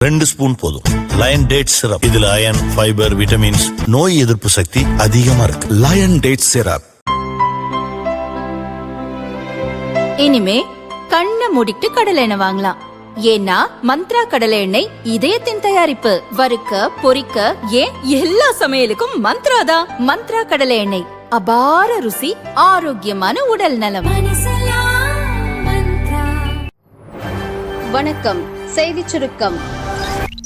2 spoon போதும். Lion date syrup, இதுல iron, fibre, vitamins, நோய் எதிர்ப்பு சக்தி அதிகமா இருக்கு. Lion date syrup. இனிமே கண்ணை மூடிட்டு கடலை எண்ணெய் வாங்கலாம். ஏன்னா மந்த்ரா கடலை எண்ணெய் இதயத்தின் தயாரிப்பு. வறுக்க, பொரிக்க, ஏன் எல்லா சமையலுக்கும் மந்த்ரா தான். மந்த்ரா கடலை எண்ணெய், அபார ருசி, ஆரோக்கியமான உடல் நலம். வணக்கம். செய்தி சுருக்கம்.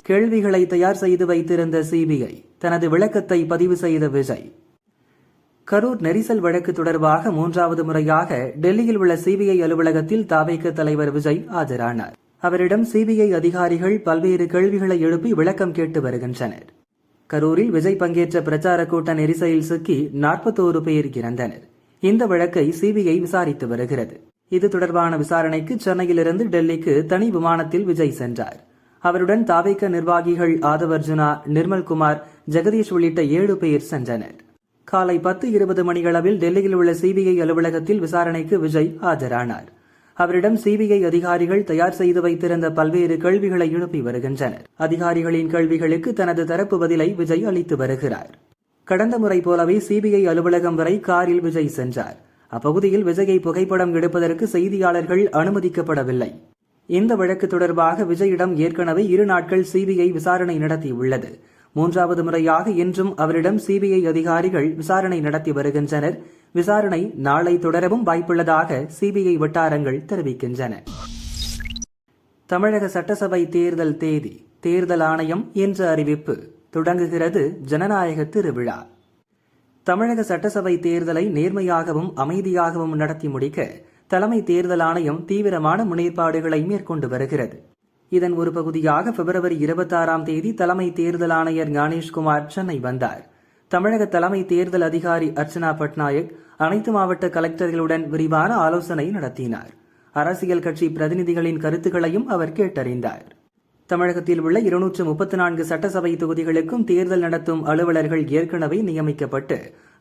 கேள்விகளை தயார் செய்து வைத்திருந்த சிபிஐ தனது விளக்கத்தை பதிவு செய்த விஜய். கரூர் நெரிசல் வழக்கு தொடர்பாக 3வது முறையாக டெல்லியில் உள்ள சிபிஐ அலுவலகத்தில் தவிக தலைவர் விஜய் ஆஜரானார். அவரிடம் சிபிஐ அதிகாரிகள் பல்வேறு கேள்விகளை எழுப்பி விளக்கம் கேட்டு வருகின்றனர். கரூரில் விஜய் பங்கேற்ற பிரச்சார கூட்ட நெரிசலில் சிக்கி 41 பேர் இறந்தனர். இந்த வழக்கை சிபிஐ விசாரித்து வருகிறது. இது தொடர்பான விசாரணைக்கு சென்னையிலிருந்து டெல்லிக்கு தனி விமானத்தில் விஜய் சென்றார். அவருடன் தவிக நிர்வாகிகள் ஆதவர்ஜுனா, நிர்மல்குமார், ஜெகதீஷ் உள்ளிட்ட 7 பேர் சென்றனர். காலை 10:20 மணியளவில் டெல்லியில் உள்ள சிபிஐ அலுவலகத்தில் விசாரணைக்கு விஜய் ஆஜரானார். அவரிடம் சிபிஐ அதிகாரிகள் தயார் செய்து வைத்திருந்த பல்வேறு கேள்விகளை எழுப்பி வருகின்றனர். அதிகாரிகளின் கேள்விகளுக்கு தனது தரப்பு பதிலை விஜய் அளித்து வருகிறார். கடந்த முறை போலவே சிபிஐ அலுவலகம் வரை காரில் விஜய் சென்றார். அப்பகுதியில் விஜயை புகைப்படம் எடுப்பதற்கு செய்தியாளர்கள் அனுமதிக்கப்படவில்லை. இந்த வழக்கு தொடர்பாக விஜயிடம் ஏற்கனவே 2 நாட்கள் சிபிஐ விசாரணை நடத்தியுள்ளது. 3வது முறையாக இன்றும் அவரிடம் சிபிஐ அதிகாரிகள் விசாரணை நடத்தி வருகின்றனர். விசாரணை நாளை தொடரவும் வாய்ப்புள்ளதாக சிபிஐ வட்டாரங்கள் தெரிவிக்கின்றன. தமிழக சட்டசபை தேர்தல் தேதி தேர்தல் ஆணையம் இன்று அறிவிப்பு. தொடங்குகிறது ஜனநாயக திருவிழா. தமிழக சட்டசபை தேர்தலை நேர்மையாகவும் அமைதியாகவும் நடத்தி முடிக்க தலைமை தேர்தல் ஆணையம் தீவிரமான முன்னேற்பாடுகளை மேற்கொண்டு வருகிறது. இதன் ஒரு பகுதியாக பிப்ரவரி 26ஆம் தேதி தலைமை தேர்தல் ஆணையர் ஞானேஷ்குமார் சென்னை வந்தார். தமிழக தலைமை தேர்தல் அதிகாரி அர்ச்சனா பட்நாயக் அனைத்து மாவட்ட கலெக்டர்களுடன் விரிவான ஆலோசனை நடத்தினார். அரசியல் கட்சி பிரதிநிதிகளின் கருத்துக்களையும் அவர் கேட்டறிந்தார். தமிழகத்தில் உள்ள 234 சட்டசபை தொகுதிகளுக்கும் தேர்தல் நடத்தும் அலுவலர்கள் ஏற்கனவே நியமிக்கப்பட்டு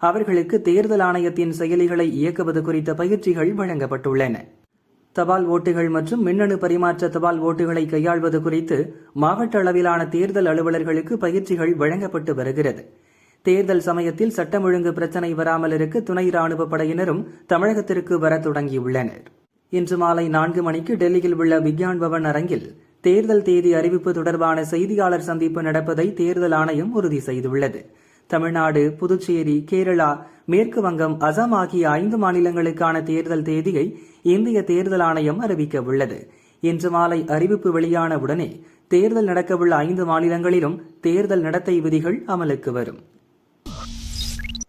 அவர்களுக்கு தேர்தல் ஆணையத்தின் செயலிகளை இயக்குவது குறித்த பயிற்சிகள் வழங்கப்பட்டுள்ளன. தபால் ஓட்டுகள் மற்றும் மின்னணு பரிமாற்ற தபால் ஓட்டுகளை கையாள்வது குறித்து மாவட்ட அளவிலான தேர்தல் அலுவலர்களுக்கு பயிற்சிகள் வழங்கப்பட்டு வருகிறது. தேர்தல் சமயத்தில் சட்டம் ஒழுங்கு பிரச்சினை வராமல் இருக்க துணை ராணுவ படையினரும் தமிழகத்திற்கு வர தொடங்கியுள்ளனர். இன்று மாலை 4 மணிக்கு டெல்லியில் உள்ள விக்யான் பவன் அரங்கில் தேர்தல் தேதி அறிவிப்பு தொடர்பான செய்தியாளர் சந்திப்பு நடப்பதை தேர்தல் ஆணையம் உறுதி செய்துள்ளது. தமிழ்நாடு, புதுச்சேரி, கேரளா, மேற்கு வங்கம், அசாம் ஆகிய 5 மாநிலங்களுக்கான தேர்தல் தேதியை இந்திய தேர்தல் ஆணையம் அறிவிக்க உள்ளது. இன்று மாலை அறிவிப்பு வெளியான உடனே தேர்தல் நடக்கவுள்ள 5 மாநிலங்களிலும் தேர்தல் நடத்தை விதிகள் அமலுக்கு வரும்.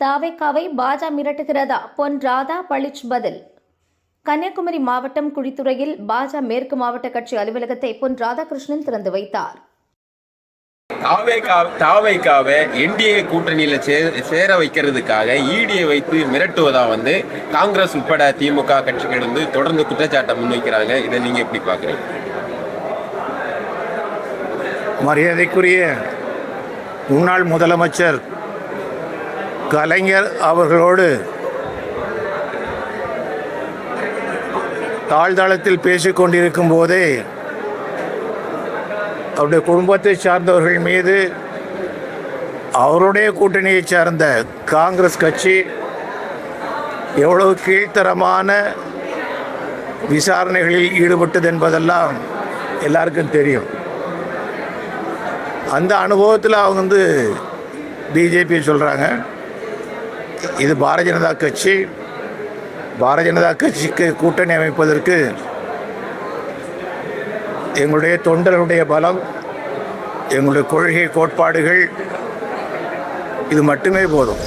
தவிகவை பாஜக மிரட்டுகிறதா? பொன் ராதா பளிச் பதில். கன்னியாகுமரி மாவட்டம் குழித்துறையில் பாஜக மேற்கு மாவட்ட கட்சி அலுவலகத்தை பொன் ராதாகிருஷ்ணன் திறந்து வைத்தார். தவிகவை என்டிஏ கூட்டணியில சேர வைக்கிறதுக்காக இடியை வைத்து மிரட்டுவதா காங்கிரஸ் உட்பட திமுக கட்சிகள் தொடர்ந்து குற்றச்சாட்டை முன்வைக்கிறாங்க. இதை நீங்க எப்படி பாக்குறீங்க? மரியாதைக்குரிய முன்னாள் முதலமைச்சர் கலைஞர் அவர்களோடு தாழ்தளத்தில் பேசிக் கொண்டிருக்கும் போதே அவருடைய குடும்பத்தை சார்ந்தவர்கள் மீது அவருடைய கூட்டணியை சார்ந்த காங்கிரஸ் கட்சி எவ்வளவு கீழ்த்தரமான விசாரணைகளில் ஈடுபட்டது என்பதெல்லாம் எல்லாருக்கும் தெரியும். அந்த அனுபவத்தில் அவங்க பிஜேபி சொல்கிறாங்க, இது பாரதிய ஜனதா கட்சி, பாரதிய ஜனதா கட்சிக்கு கூட்டணி அமைப்பதற்கு எங்களுடைய தொண்டர்களுடைய பலம், எங்களுடைய கொள்கை கோட்பாடுகள் இது மட்டுமே போதும்.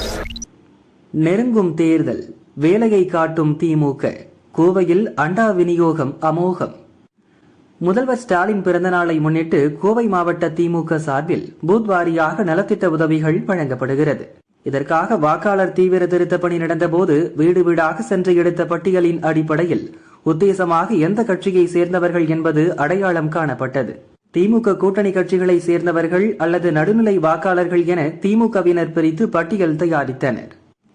நெருங்கும் தேர்தல் வேலையை காட்டும் திமுக. கோவையில் அண்டா விநியோகம் அமோகம். முதல்வர் ஸ்டாலின் பிறந்தநாளை முன்னிட்டு கோவை மாவட்ட திமுக சார்பில் பூத் வாரியாக நலத்திட்ட உதவிகள் வழங்கப்படுகிறது. இதற்காக வாக்காளர் தீவிர திருத்த பணி நடந்தபோது வீடு வீடாக சென்று எடுத்த பட்டியலின் அடிப்படையில் உத்தேசமாக எந்த கட்சியை சேர்ந்தவர்கள் என்பது அடையாளம் காணப்பட்டது. திமுக கூட்டணி கட்சிகளை சேர்ந்தவர்கள் அல்லது நடுநிலை வாக்காளர்கள் என திமுகவினர் பிரித்து பட்டியல் தயாரித்தனர்.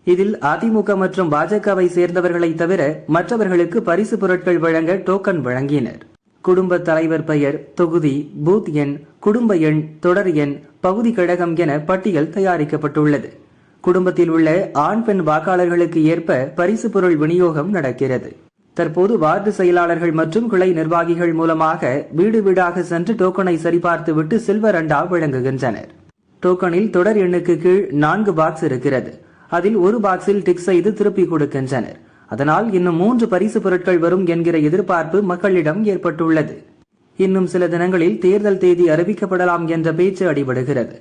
இதில் அதிமுக மற்றும் பாஜகவை சேர்ந்தவர்களை தவிர மற்றவர்களுக்கு பரிசு பொருட்கள் வழங்க டோக்கன் வழங்கினர். குடும்ப தலைவர் பெயர், தொகுதி, பூத் எண், குடும்ப எண், தொடர் எண், பகுதி கழகம் என பட்டியல் தயாரிக்கப்பட்டுள்ளது. குடும்பத்தில் உள்ள ஆண் பெண் வாக்காளர்களுக்கு ஏற்ப பரிசு பொருள் விநியோகம் நடக்கிறது. தற்போது வார்டு செயலாளர்கள் மற்றும் கிளை நிர்வாகிகள் மூலமாக வீடு வீடாக சென்று டோக்கனை சரிபார்த்துவிட்டு சில்வர் அண்டா வழங்குகின்றனர். டோக்கனில் தொடர் எண்ணுக்கு கீழ் 4 பாக்ஸ் இருக்கிறது. அதில் ஒரு பாக்ஸில் டிக் செய்து திருப்பி கொடுக்கின்றனர். அதனால் இன்னும் 3 பரிசு பொருட்கள் வரும் என்கிற எதிர்பார்ப்பு மக்களிடம் ஏற்பட்டுள்ளது. இன்னும் சில தினங்களில் தேர்தல் தேதி அறிவிக்கப்படலாம் என்ற பேச்சு அடிபடுகிறது.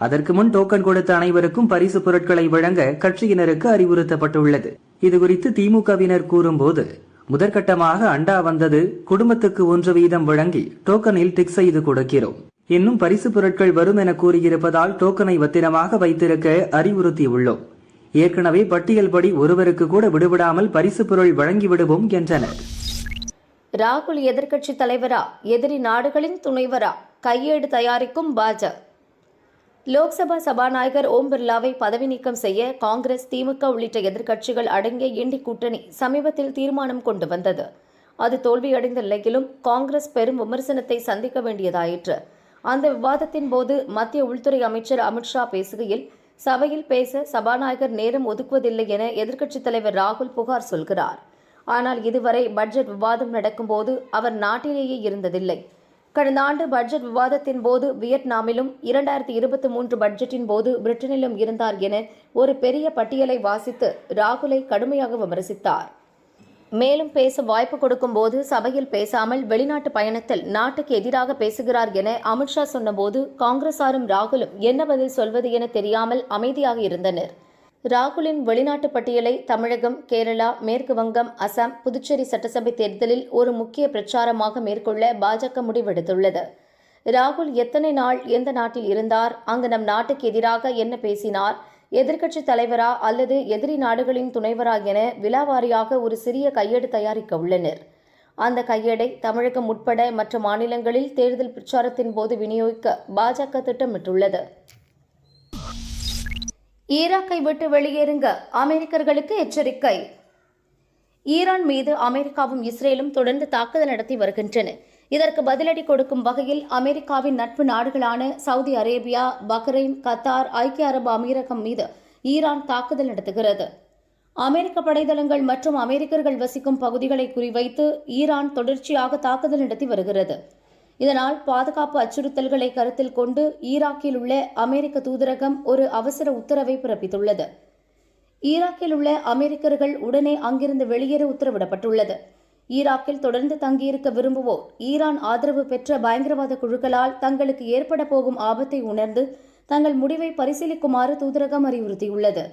அதற்கு முன் டோக்கன் கொடுத்த அனைவருக்கும் பரிசு பொருட்களை வழங்க கட்சியினருக்கு அறிவுறுத்தப்பட்டுள்ளது. இதுகுறித்து திமுகவினர் கூறும்போது, முதற்கட்டமாக அண்டா வந்தது, குடும்பத்துக்கு 1 வீதம் வழங்கி டோக்கனில் டிக் செய்து கொடுக்கிறோம். இன்னும் பரிசு பொருட்கள் வரும் என கூறியிருப்பதால் டோக்கனை பத்திரமாக வைத்திருக்க அறிவுறுத்தியுள்ளோம். ஏற்கனவே பட்டியல் படி ஒருவருக்கு கூட விடுவிடாமல் பரிசு பொருள் வழங்கிவிடுவோம் என்றனர். ராகுல் எதிர்க்கட்சி தலைவரா, எதிரி நாடுகளின் துணைவரா, கையேடு தயாரிக்கும் பாஜ. லோக்சபா சபாநாயகர் ஓம் பிர்லாவை பதவி நீக்கம் செய்ய காங்கிரஸ், திமுக உள்ளிட்ட எதிர்க்கட்சிகள் அடங்கிய இண்டி கூட்டணி சமீபத்தில் தீர்மானம் கொண்டு வந்தது. அது தோல்வியடைந்த நிலையிலும் காங்கிரஸ் பெரும் விமர்சனத்தை சந்திக்க வேண்டியதாயிற்று. அந்த விவாதத்தின் போது மத்திய உள்துறை அமைச்சர் அமித்ஷா பேசுகையில், சபையில் பேச சபாநாயகர் நேரம் ஒதுக்குவதில்லை என எதிர்க்கட்சித் தலைவர் ராகுல் புகார் சொல்கிறார். ஆனால் இதுவரை பட்ஜெட் விவாதம் நடக்கும்போது அவர் நாட்டிலேயே இருந்ததில்லை. கடந்த ஆண்டு பட்ஜெட் விவாதத்தின் போது வியட்நாமிலும், 2023 பட்ஜெட்டின் போது பிரிட்டனிலும் இருந்தார் என ஒரு பெரிய பட்டியலை வாசித்து ராகுலை கடுமையாக விமர்சித்தார். மேலும் பேச வாய்ப்பு கொடுக்கும் போது சபையில் பேசாமல் வெளிநாட்டு பயணத்தில் நாட்டுக்கு எதிராக பேசுகிறார் என அமித்ஷா சொன்னபோது காங்கிரசாரும் ராகுலும் என்ன பதில் சொல்வது என தெரியாமல் அமைதியாக இருந்தனர். ராகுலின் வெளிநாட்டு பட்டியலை தமிழகம், கேரளா, மேற்கு வங்கம், அசாம், புதுச்சேரி சட்டசபை தேர்தலில் ஒரு முக்கிய பிரச்சாரமாக மேற்கொள்ள பாஜக முடிவெடுத்துள்ளது. ராகுல் எத்தனை நாள் எந்த நாட்டில் இருந்தார், அங்கு நம் நாட்டுக்கு எதிராக என்ன பேசினார், எதிர்க்கட்சித் தலைவரா அல்லது எதிரி நாடுகளின் துணைவரா என விலாவாரியாக ஒரு சிறிய கையேடு தயாரிக்க உள்ளனர். அந்த கையேடை தமிழகம் உட்பட மற்ற மாநிலங்களில் தேர்தல் பிரச்சாரத்தின் போது விநியோகிக்க பாஜக திட்டமிட்டுள்ளது. ஈராக்கை விட்டு வெளியேறுங்க, அமெரிக்கர்களுக்கு எச்சரிக்கை. ஈரான் மீது அமெரிக்காவும் இஸ்ரேலும் தொடர்ந்து தாக்குதல் நடத்தி வருகின்றன. இதற்கு பதிலடி கொடுக்கும் வகையில் அமெரிக்காவின் நட்பு நாடுகளான சவுதி அரேபியா, பஹ்ரைன், கத்தார், ஐக்கிய அரபு அமீரகம் மீது ஈரான் தாக்குதல் நடத்துகிறது. அமெரிக்க படைதளங்கள் மற்றும் அமெரிக்கர்கள் வசிக்கும் பகுதிகளை குறிவைத்து ஈரான் தொடர்ச்சியாக தாக்குதல் நடத்தி வருகிறது. இதனால் பாதுகாப்பு அச்சுறுத்தல்களை கருத்தில் கொண்டு ஈராக்கில் உள்ள அமெரிக்க தூதரகம் ஒரு அவசர உத்தரவை பிறப்பித்துள்ளது. ஈராக்கில் உள்ள அமெரிக்கர்கள் உடனே அங்கிருந்து வெளியேற உத்தரவிடப்பட்டுள்ளது. ஈராக்கில் தொடர்ந்து தங்கியிருக்க விரும்புவோர் ஈரான் ஆதரவு பெற்ற பயங்கரவாத குழுக்களால் தங்களுக்கு ஏற்பட போகும் ஆபத்தை உணர்ந்து தங்கள் முடிவை பரிசீலிக்குமாறு தூதரகம் அறிவுறுத்தியுள்ளது.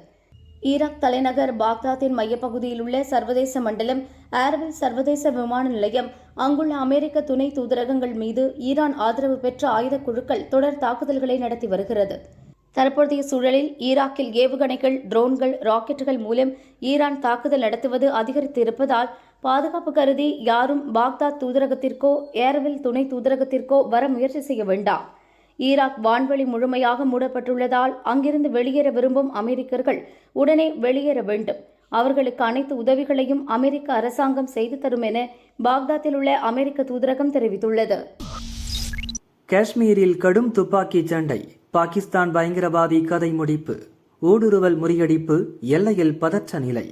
ஈராக் தலைநகர் பாக்தாத்தின் மையப்பகுதியில் உள்ள சர்வதேச மண்டலம், ஏர்வில் சர்வதேச விமான நிலையம், அங்குள்ள அமெரிக்க துணை தூதரகங்கள் மீது ஈரான் ஆதரவு பெற்ற ஆயுதக் குழுக்கள் தொடர் தாக்குதல்களை நடத்தி வருகிறது. தற்போதைய சூழலில் ஈராக்கில் ஏவுகணைகள், ட்ரோன்கள், ராக்கெட்டுகள் மூலம் ஈரான் தாக்குதல் நடத்துவது அதிகரித்து இருப்பதால் பாதுகாப்பு கருதி யாரும் பாக்தாத் தூதரகத்திற்கோ ஏர்வில் துணை தூதரகத்திற்கோ வர முயற்சி செய்ய வேண்டாம். ஈராக் வான்வெளி முழுமையாக மூடப்பட்டுள்ளதால் அங்கிருந்து வெளியேற விரும்பும் அமெரிக்கர்கள் உடனே வெளியேற வேண்டும். அவர்களுக்கு அனைத்து உதவிகளையும் அமெரிக்க அரசாங்கம் செய்து தரும் என பாக்தாத்தில் உள்ள அமெரிக்க தூதரகம் தெரிவித்துள்ளது. காஷ்மீரில் கடும் துப்பாக்கி சண்டை, பாகிஸ்தான் பயங்கரவாதி கதை முடிப்பு, ஊடுருவல் முறியடிப்பு, எல்லையில் பதற்ற நிலை.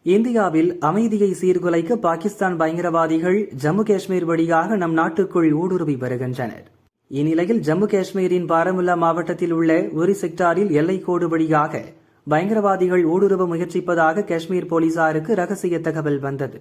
இந்தியாவில் அமைதியை சீர்குலைக்க பாகிஸ்தான் பயங்கரவாதிகள் ஜம்மு காஷ்மீர் வழியாக நம் நாட்டுக்குள் ஊடுருவி வருகின்றனர். இந்நிலையில் ஜம்மு காஷ்மீரின் பாரமுல்லா மாவட்டத்தில் உள்ள ஒரு செக்டாரில் எல்லைக்கோடு வழியாக பயங்கரவாதிகள் ஊடுருவ முயற்சிப்பதாக காஷ்மீர் போலீசாருக்கு ரகசிய தகவல் வந்தது.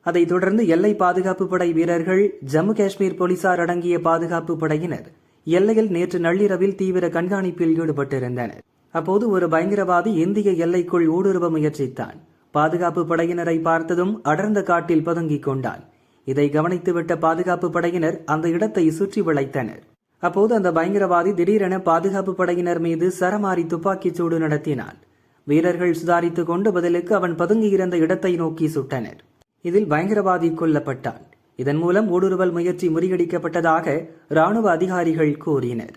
அதைத் தொடர்ந்து எல்லை பாதுகாப்பு படை வீரர்கள், ஜம்மு காஷ்மீர் போலீசார் அடங்கிய பாதுகாப்பு படையினர் எல்லையில் நேற்று நள்ளிரவில் தீவிர கண்காணிப்பில் ஈடுபட்டிருந்தனர். அப்போது ஒரு பயங்கரவாதி இந்திய எல்லைக்குள் ஊடுருவ முயற்சித்தான். பாதுகாப்பு படையினரை பார்த்ததும் அடர்ந்த காட்டில் பதுங்கிக் கொண்டான். இதை கவனித்துவிட்ட பாதுகாப்பு படையினர் அந்த இடத்தை சுற்றி வளைத்தனர். அப்போது அந்த பயங்கரவாதி திடீரென பாதுகாப்பு படையினர் மீது சரமாரி துப்பாக்கிச் சூடு நடத்தினான். வீரர்கள் சுதாரித்துக் கொண்டு பதிலுக்கு அவன் பதுங்கியிருந்த இடத்தை நோக்கி சுட்டனர். இதில் பயங்கரவாதி கொல்லப்பட்டான். இதன் மூலம் ஊடுருவல் முயற்சி முறியடிக்கப்பட்டதாக ராணுவ அதிகாரிகள் கூறினர்.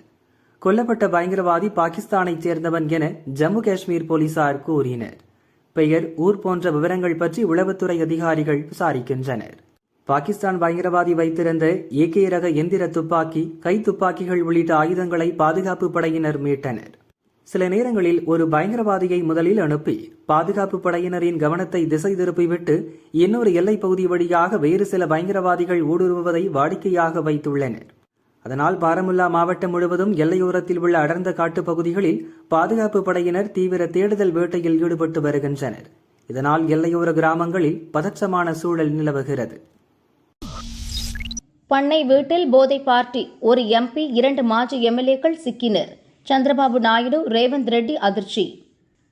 கொல்லப்பட்ட பயங்கரவாதி பாகிஸ்தானைச் சேர்ந்தவன் என ஜம்மு காஷ்மீர் போலீசார் கூறினர். பெயர், ஊர் போன்ற விவரங்கள் பற்றி உளவுத்துறை அதிகாரிகள் விசாரிக்கின்றனர். பாகிஸ்தான் பயங்கரவாதி வைத்திருந்த ஏகே ரக எந்திர துப்பாக்கி, கை துப்பாக்கிகள் உள்ளிட்ட ஆயுதங்களை பாதுகாப்பு படையினர் மீட்டனர். சில நேரங்களில் ஒரு பயங்கரவாதியை முதலில் அனுப்பி பாதுகாப்பு படையினரின் கவனத்தை திசை திருப்பிவிட்டு இன்னொரு எல்லைப் பகுதி வழியாக வேறு சில பயங்கரவாதிகள் ஊடுருவுவதை வாடிக்கையாக வைத்துள்ளனர். அதனால் பாரமுல்லா மாவட்டம் முழுவதும் எல்லையோரத்தில் உள்ள அடர்ந்த காட்டுப்பகுதிகளில் பாதுகாப்பு படையினர் தீவிர தேடுதல் வேட்டையில் ஈடுபட்டு வருகின்றனர். இதனால் எல்லையோர கிராமங்களில் பதற்றமான சூழல் நிலவுகிறது. பண்ணை வீட்டில் போதை பார்ட்டி, ஒரு எம்பி 2 மாஜி எம்எல்ஏக்கள் சிக்கினர். சந்திரபாபு நாயுடு, ரேவந்த் ரெட்டி அதிர்ச்சி.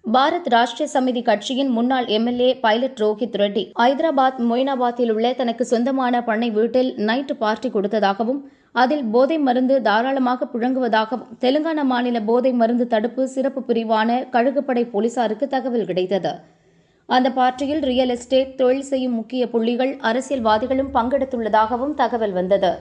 பாரத் ராஷ்டிரிய சமிதி கட்சியின் முன்னாள் எம்எல்ஏ பைலட் ரோஹித் ரெட்டி ஐதராபாத் மொயினாபாத்தில் உள்ள தனக்கு சொந்தமான பண்ணை வீட்டில் நைட் பார்ட்டி கொடுத்ததாகவும் அதில் போதை மருந்து தாராளமாக புழங்குவதாகவும் தெலுங்கானா மாநில போதை மருந்து தடுப்பு சிறப்பு பிரிவான கழுகுப்படை போலீசாருக்கு தகவல் கிடைத்தது. அந்த பார்ட்டியில் ரியல் எஸ்டேட் தொழில் செய்யும் முக்கிய புள்ளிகள், அரசியல்வாதிகளும் பங்கெடுத்துள்ளதாகவும் தகவல் வந்தது.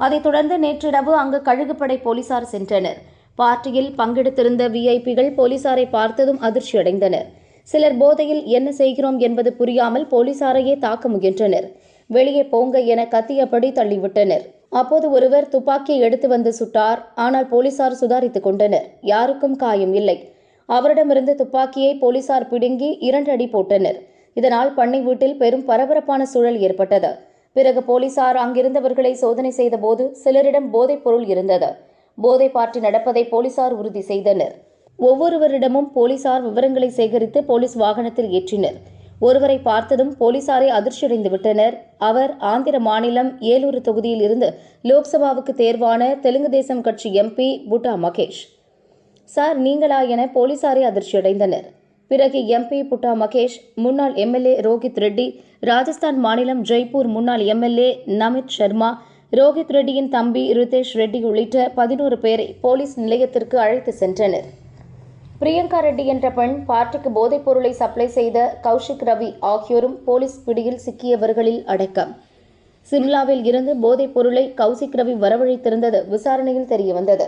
அதைத் தொடர்ந்து நேற்றிரவு அங்கு கழுகுப்படை போலீசார் சென்றனர். பார்ட்டியில் பங்கெடுத்திருந்த விஐபிகள் போலீசாரை பார்த்ததும் அதிர்ச்சியடைந்தனர். சிலர் போதையில் என்ன செய்கிறோம் என்பது புரியாமல் போலீசாரையே தாக்க முயன்றனர். வெளியே போங்க என கத்தியபடி தள்ளிவிட்டனர். அப்போது ஒருவர் துப்பாக்கியை எடுத்து வந்து சுட்டார். ஆனால் போலீசார் சுதாரித்துக் கொண்டனர். யாருக்கும் காயம் இல்லை. அவரிடமிருந்து துப்பாக்கியை போலீசார் பிடுங்கி 2 அடி போட்டனர். இதனால் பண்ணை வீட்டில் பெரும் பரபரப்பான சூழல் ஏற்பட்டது. பிறகு போலீசார் அங்கிருந்தவர்களை சோதனை செய்தபோது சிலரிடம் போதைப் பொருள் இருந்தது. போதை பார்ட்டி நடப்பதை போலீசார் உறுதி செய்தனர். ஒவ்வொருவரிடமும் போலீசார் விவரங்களை சேகரித்து போலீஸ் வாகனத்தில் ஏற்றினர். ஒருவரை பார்த்ததும் போலீசாரை அதிர்ச்சியடைந்து விட்டனர். அவர் ஆந்திர மாநிலம் ஏலூர் தொகுதியில் இருந்து லோக்சபாவுக்கு தேர்வான தெலுங்கு தேசம் கட்சி எம்பி புட்டா மகேஷ். சார், நீங்களா என போலீசாரை அதிர்ச்சியடைந்தனர். பிறகு எம்பி புட்டா மகேஷ், முன்னாள் எம்எல்ஏ ரோஹித் ரெட்டி, ராஜஸ்தான் மாநிலம் ஜெய்ப்பூர் முன்னாள் எம்எல்ஏ நமித் சர்மா, ரோஹித் ரெட்டியின் தம்பி ரிதேஷ் ரெட்டி உள்ளிட்ட 11 பேரை போலீஸ் நிலையத்திற்கு அழைத்து சென்றனர். பிரியங்கா ரெட்டி என்ற பெண், பார்ட்டிக்கு போதைப் பொருளை சப்ளை செய்த கௌஷிக் ரவி ஆகியோரும் போலீஸ் பிடியில் சிக்கியவர்களில் அடக்கம். சிம்லாவில் இருந்து போதைப் பொருளை கௌஷிக் ரவி வரவழைத்திருந்தது விசாரணையில் தெரியவந்தது.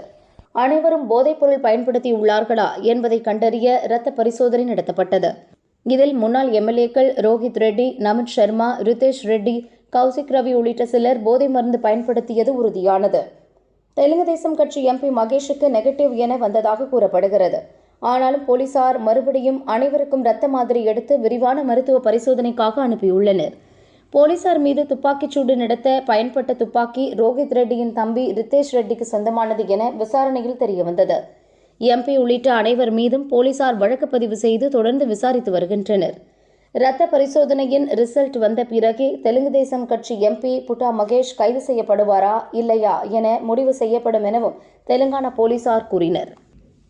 அனைவரும் போதைப் பொருள் பயன்படுத்தியுள்ளார்களா என்பதை கண்டறிய இரத்த பரிசோதனை நடத்தப்பட்டது. இதில் முன்னாள் எம்எல்ஏக்கள் ரோஹித் ரெட்டி, நமித் சர்மா, ரிதேஷ் ரெட்டி, கௌஷிக் ரவி உள்ளிட்ட சிலர் போதை மருந்து பயன்படுத்தியது உறுதியானது. தெலுங்கு தேசம் கட்சி எம்பி மகேஷுக்கு நெகட்டிவ் என வந்ததாக கூறப்படுகிறது. ஆனாலும் போலீசார் மறுபடியும் அனைவருக்கும் இரத்த மாதிரி எடுத்து விரிவான மருத்துவ பரிசோதனைக்காக அனுப்பியுள்ளனர். போலீசார் மீது துப்பாக்கிச்சூடு நடத்த பயன்பட்ட துப்பாக்கி ரோஹித் ரெட்டியின் தம்பி ரிதேஷ் ரெட்டிக்கு சொந்தமானது என விசாரணையில் தெரியவந்தது. எம்பி உள்ளிட்ட அனைவர் மீதும் போலீசார் வழக்கு பதிவு செய்து தொடர்ந்து விசாரித்து வருகின்றனர். இரத்த பரிசோதனையின் ரிசல்ட் வந்த பிறகே தெலுங்கு தேசம் கட்சி எம்பி புட்டா மகேஷ் கைது செய்யப்படுவாரா இல்லையா என முடிவு செய்யப்படும் எனவும் தெலுங்கானா போலீசார் கூறினர்.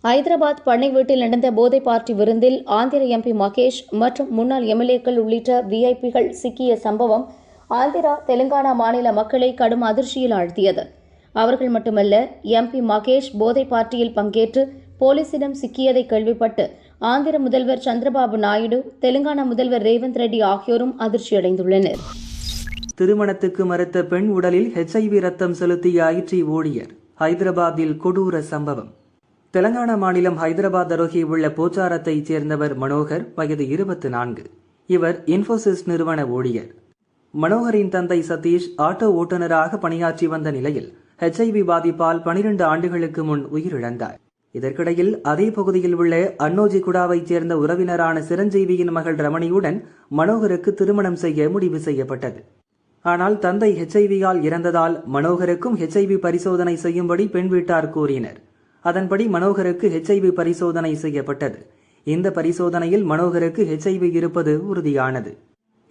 ஐதராபாத் பண்ணை வீட்டில் நடந்த போதை பார்ட்டி விருந்தில் ஆந்திர எம்பி மகேஷ் மற்றும் முன்னாள் எம்எல்ஏக்கள் உள்ளிட்ட விஐபிகள் சிக்கிய சம்பவம் ஆந்திரா, தெலுங்கானா மாநில மக்களை கடும் அதிர்ச்சியில் ஆழ்த்தியது. அவர்கள் மட்டுமல்ல, எம்பி மகேஷ் போதை பார்ட்டியில் பங்கேற்று போலீசிடம் சிக்கியதை கேள்விப்பட்டு ஆந்திர முதல்வர் சந்திரபாபு நாயுடு, தெலுங்கானா முதல்வர் ரேவந்த் ரெட்டி ஆகியோரும் அதிர்ச்சியடைந்துள்ளனர். திருமணத்துக்கு மறுத்த பெண் உடலில் HIV ரத்தம் செலுத்திய IT ஊழியர். ஹைதராபாத்தில் கொடூர சம்பவம். தெலங்கானா மாநிலம் ஹைதராபாத் அருகே உள்ள போச்சாரத்தைச் சேர்ந்தவர் மனோகர், வயது 24. இவர் இன்ஃபோசிஸ் நிறுவன ஊழியர். மனோகரின் தந்தை சதீஷ் ஆட்டோ ஓட்டுநராக பணியாற்றி வந்த நிலையில் HIV பாதிப்பால் 12 ஆண்டுகளுக்கு முன் உயிரிழந்தார். இதற்கிடையில் அதே பகுதியில் உள்ள அன்னோஜிகுடாவைச் சேர்ந்த உறவினரான சிரஞ்சீவியின் மகள் ரமணியுடன் மனோகருக்கு திருமணம் செய்ய முடிவு செய்யப்பட்டது. ஆனால் தந்தை HIV-யால் இறந்ததால் மனோகருக்கும் HIV பரிசோதனை செய்யும்படி பெண் வீட்டார் கூறினர். அதன்படி மனோகருக்கு HIV பரிசோதனை செய்யப்பட்டது. இந்த பரிசோதனையில் மனோகருக்கு HIV இருப்பது உறுதியானது.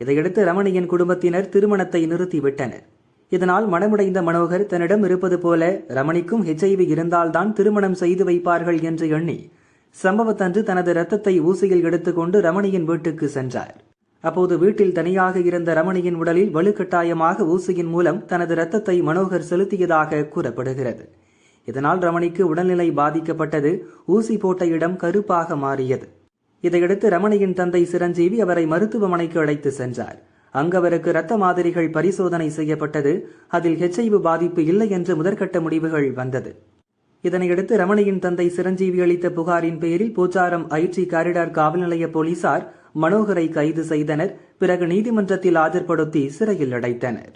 இதையடுத்து ரமணியின் குடும்பத்தினர் திருமணத்தை நிறுத்திவிட்டனர். இதனால் மனமுடைந்த மனோகர் தன்னிடம் இருப்பது போல ரமணிக்கும் HIV இருந்தால்தான் திருமணம் செய்து வைப்பார்கள் என்று எண்ணி சம்பவத்தன்று தனது இரத்தத்தை ஊசியில் எடுத்துக்கொண்டு ரமணியின் வீட்டுக்கு சென்றார். அப்போது வீட்டில் தனியாக இருந்த ரமணியின் உடலில் வலுக்கட்டாயமாக ஊசியின் மூலம் தனது இரத்தத்தை மனோகர் செலுத்தியதாக கூறப்படுகிறது. இதனால் ரமணிக்கு உடல்நிலை பாதிக்கப்பட்டது. ஊசி போட்ட இடம் கருப்பாக மாறியது. இதையடுத்து ரமணியின் தந்தை சிரஞ்சீவி அவரை மருத்துவமனைக்கு அழைத்து சென்றார். அங்கு அவருக்கு இரத்த மாதிரிகள் பரிசோதனை செய்யப்பட்டது. அதில் HIV பாதிப்பு இல்லை என்று முதற்கட்ட முடிவுகள் வந்தது. இதனையடுத்து ரமணியின் தந்தை சிரஞ்சீவி அளித்த புகாரின் பேரில் போச்சாரம் IT காரிடார் காவல் நிலைய போலீசார் மனோகரை கைது செய்தனர். பிறகு நீதிமன்றத்தில் ஆஜர்படுத்தி சிறையில் அடைத்தனர்.